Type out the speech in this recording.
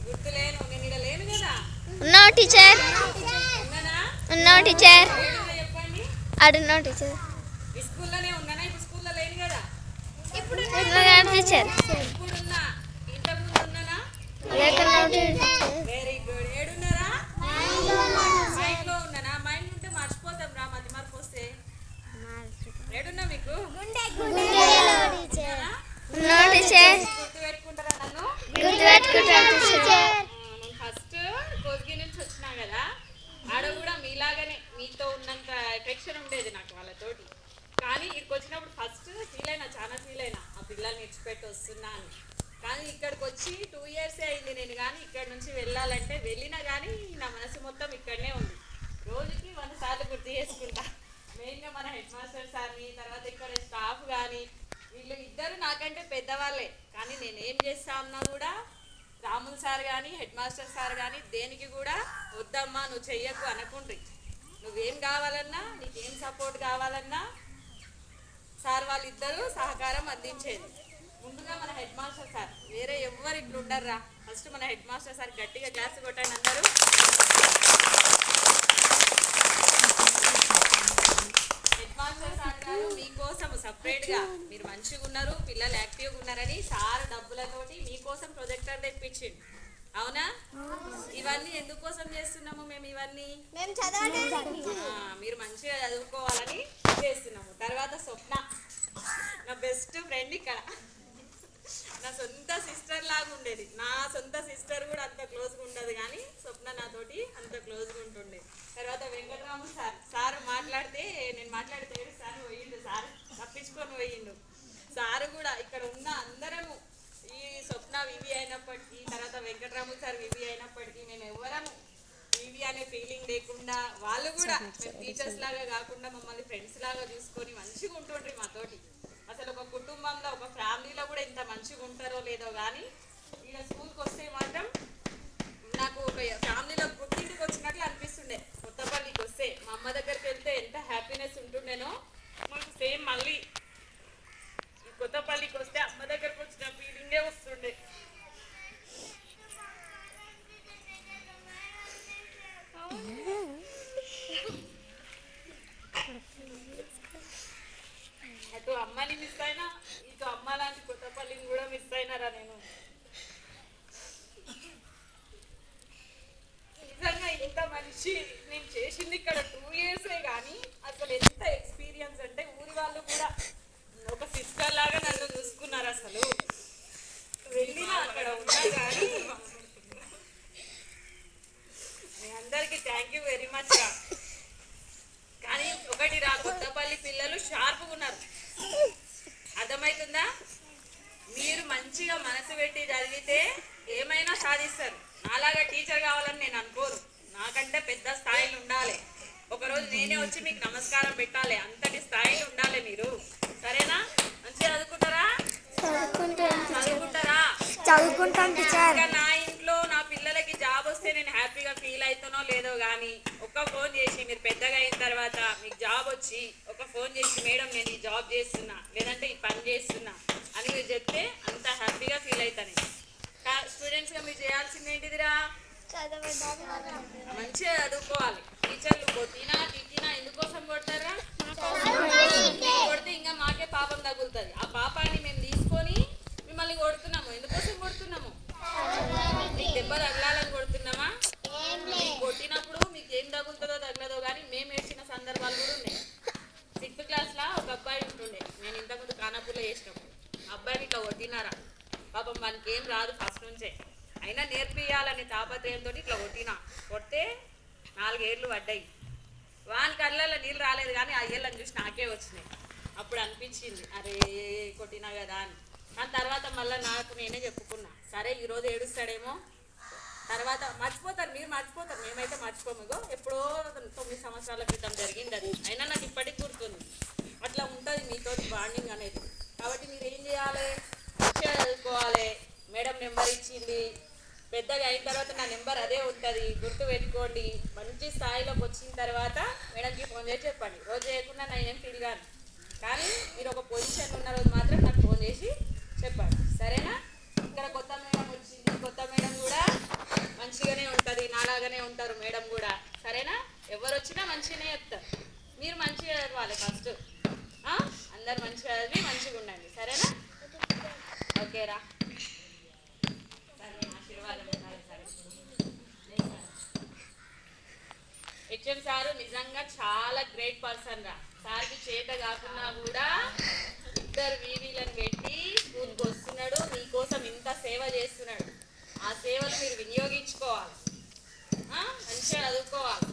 గుర్తులేను, నేను ఇక్కడ లేను కదా. ఉన్నా టీచర్, ఉన్నానా? ఉన్నా టీచర్, ఏడున్నా చెప్పండి. అడున్నా టీచర్, ఈ స్కూల్లోనే ఉన్నానా? ఇప్పుడు స్కూల్లో లేను కదా. టీచర్ ఇప్పుడున్నా, ఇంతకు ముందు ఉన్నానా? లేకున్నా టీచర్. Very good. ఏడున్నారా? మైండ్ లో ఉన్నానా? మైండ్ ఉంటే మర్చిపోతాం రా, మధ్య మార్పు వస్తే. ఏడున్నా మీకు? ఉన్నానా? ఉన్నా టీచర్, గుర్తు పెట్టుకుంటారా నన్ను? గుర్తుపెట్టుకుంటాను టీచర్. నేను ఫస్ట్ కోస్గి నుంచి వచ్చినా కదా, ఆడ కూడా మీలాగానే మీతో ఉన్నంత ఎఫెక్షన్ ఉండేది నాకు వాళ్ళతోటి. కానీ ఇక్కడికి వచ్చినప్పుడు ఫస్ట్ ఫీల్ అయినా, చాలా ఫీల్ అయినా ఆ పిల్లల్ని ఇచ్చిపెట్టి వస్తున్నాను. కానీ ఇక్కడికి వచ్చి 2 years అయింది నేను. కానీ ఇక్కడ నుంచి వెళ్ళాలంటే వెళ్ళినా కానీ నా మనసు మొత్తం ఇక్కడనే ఉంది. రోజుకి 100 సార్లు గుర్తు చేసుకుంటా. మెయిన్గా మన హెడ్ మాస్టర్ సార్ని, తర్వాత ఇక్కడ స్టాఫ్ కానీ, వీళ్ళు ఇద్దరు నాకంటే పెద్దవాళ్ళే. కానీ నేను ఏం చేస్తా ఉన్నా కూడా రాముల్ సార్ కానీ హెడ్ మాస్టర్ సార్ కానీ దేనికి కూడా వద్దమ్మా నువ్వు చెయ్యకు అనుకుండ్రి. నువ్వేం కావాలన్నా, నీకేం సపోర్ట్ కావాలన్నా సార్ వాళ్ళిద్దరూ సహకారం అందించేది. ముందుగా మన హెడ్ మాస్టర్ సార్, వేరే ఎవ్వరు ఇట్లా ఉండర్రా. ఫస్ట్ మన హెడ్ మాస్టర్ సార్ గట్టిగా క్లాస్ కొట్టండి అందరూ. హెడ్ మాస్టర్ సార్ గారు మీకోసం సపరేట్గా, మీరు మంచిగా ఉన్నారు, పిల్లలు యాక్టివ్గా ఉన్నారని సార్ డబ్బులతోటి మీకోసం ప్రొజెక్టర్ తెప్పించిండు. అవునా? ఇవన్నీ ఎందుకోసం చేస్తున్నాము మేము? ఇవన్నీ మీరు మంచిగా చదువుకోవాలని చేస్తున్నాము. తర్వాత స్వప్న నా బెస్ట్ ఫ్రెండ్, ఇక్కడ నా సొంత సిస్టర్ లాగా ఉండేది. నా సొంత సిస్టర్ కూడా అంత క్లోజ్గా ఉండదు, కానీ స్వప్న నాతోటి అంత క్లోజ్గా ఉంటుండే. తర్వాత వెంకటరాము సార్, సార్ మాట్లాడితే నేను మాట్లాడితే సార్ పోయిండు, సార్ తప్పించుకొని పోయిండు. సార్ కూడా ఇక్కడ ఉన్న అందరము, ఈ స్వప్న వివి అయినప్పటికీ, తర్వాత వెంకటరాము సార్ వివి అయినప్పటికీ, మేము ఎవరము వివి అనే ఫీలింగ్ లేకుండా, వాళ్ళు కూడా మేము టీచర్స్ లాగా కాకుండా మమ్మల్ని ఫ్రెండ్స్ లాగా చూసుకొని మంచిగా ఉంటుండ్రి మాతోటి. అసలు ఒక కుటుంబంలో, ఒక ఫ్యామిలీలో కూడా ఇంత మంచిగా ఉంటారో లేదో, కానీ ఇలా స్కూల్కి వస్తే మాత్రం నాకు ఒక ఫ్యామిలీలో పుట్టింటికి వచ్చినట్లు అనిపిస్తుండే. కొత్తపల్లికి వస్తే మా అమ్మ దగ్గరికి వెళ్తే ఎంత హ్యాపీనెస్ ఉంటుండేనో, మాకు సేమ్ మళ్ళీ ఈ కొత్తపల్లికి వస్తే అమ్మ దగ్గరకు వచ్చిన ఫీలింగే వస్తుండే. అటు అమ్మని మిస్ అయినా, ఇటు అమ్మ లాంటి కొత్తపల్లిని కూడా మిస్ అయినారా నేను. నిజంగా ఇంత మంచి నేను చేసింది ఇక్కడ 2 years కానీ అసలు ఎంత ఎక్స్పీరియన్స్ అంటే, ఊరి వాళ్ళు కూడా ఒక సిస్టర్ లాగా నన్ను చూసుకున్నారు. అసలు వెళ్ళినా అక్కడ ఉన్నా కానీ మీ అందరికీ థ్యాంక్ యూ వెరీ మచ్ రా. కానీ ఒకటి రా, కొత్తపల్లి పిల్లలు షార్ప్గా ఉన్నారు, అర్థమవుతుందా? మీరు మంచిగా మనసు పెట్టి చదివితే ఏమైనా సాధిస్తారు. నాలాగా టీచర్ కావాలని నేను అనుకోను, నాకంటే పెద్ద స్థాయిలో ఉండాలి. ఒకరోజు నేనే వచ్చి మీకు నమస్కారం పెట్టాలి, అంతటి స్థాయిలో ఉండాలి మీరు. సరేనా? మంచిగా చదువుకుంటారా? చదువుకుంటాం టీచర్. నా ఇంట్లో నా పిల్లలకి జాబ్ వస్తే నేను హ్యాపీగా ఫీల్ అవుతానో లేదో, కానీ ఒక్క ఫోన్ చేసి, మీరు పెద్దగా అయిన తర్వాత మీకు జాబ్ వచ్చి ఒక ఫోన్ చేసి, మేడం నేను ఈ జాబ్ చేస్తున్నా, లేదంటే ఈ పని చేస్తున్నా అని మీరు చెప్తే అంత హ్యాపీగా ఫీల్ అవుతాను. స్టూడెంట్స్గా మీరు చేయాల్సింది ఏంటిదిరా? మంచిగా చదువుకోవాలి. టీచర్లు కొట్టినా తిట్టినా ఎందుకోసం కొడతారా? కొడితే ఇంకా మాకే పాపం తగులుతుంది. ఆ పాపాన్ని మేము తీసుకొని మిమ్మల్ని కొడుతున్నాము. ఎందుకోసం కొడుతున్నాము? మీకు దెబ్బ తగలాలని కొడుతున్నామా? కొట్టినప్పుడు మీకు ఏం తగులుతుందో తగలదో, కానీ మేము ఏడ్చిన సందర్భాలు కూడా ఉన్నాయి. 6th classలో ఒక అబ్బాయి ఉంటుండే, నేను ఇంతకుముందు ఖానాపూర్లో చేసినప్పుడు. అబ్బాయిని ఇట్లా కొట్టినారా, పాపం వానికి ఏం రాదు ఫస్ట్ నుంచే, అయినా నేర్పియాలనే తాపత్రయంతో ఇట్లా కొడితే 4 ఏళ్ళు పడ్డాయి. వాని కళ్ళల్లో నీళ్ళు రాలేదు, కానీ ఆ ఏళ్ళని చూసి నాకే వచ్చినాయి. అప్పుడు అనిపించింది అరే కొట్టినా కదా అని. దాని తర్వాత మళ్ళీ నాకు నేనే చెప్పుకున్నా, సరే ఈరోజు ఏడుస్తాడేమో, తర్వాత మర్చిపోతారు, మీరు మర్చిపోతారు, మేమైతే మర్చిపోము. ఎప్పుడో 9 సంవత్సరాల క్రితం జరిగింది అది, అయినా నాకు ఇప్పటికి గుర్తుంది. అట్లా ఉంటుంది మీతోటి బాండింగ్ అనేది. కాబట్టి మీరు ఏం చేయాలి? మంచిగా చదువుకోవాలి. మేడం నెంబర్ ఇచ్చింది, పెద్దగా అయిన తర్వాత నా నెంబర్ అదే ఉంటుంది, గుర్తు పెట్టుకోండి. మంచి స్థాయిలోకి వచ్చిన తర్వాత మేడంకి ఫోన్ చేసి చెప్పండి. రోజు చేయకుండా నేనేం ఫీల్ కాను, కానీ మీరు ఒక పొజిషన్ ఉన్న రోజు మాత్రం నాకు ఫోన్ చేసి చెప్పండి, సరేనా? ఇక్కడ కొత్త మేడం వచ్చింది, కొత్త మేడం కూడా ఉంటారు మేడం కూడా, సరేనా? ఎవరు వచ్చినా మంచిగానే చెప్తారు. మీరు మంచిగా చదవాలి ఫస్ట్. అందరు మంచిగా చదివి మంచిగా ఉండండి, సరేనా? ఓకేరా, సరే ఆశీర్వాదం ఉండాలి. సరే హెచ్ఎం సారు నిజంగా చాలా గ్రేట్ పర్సన్ రా. సార్కి చేత కాకున్నా కూడా ఇద్దరు వీవీలను పెట్టి స్కూల్కి వస్తున్నాడు, మీకోసం ఇంత సేవ చేస్తున్నాడు. ఆ సేవలు మీరు వినియోగించుకోవాలి, మంచిగా చదువుకోవాలి.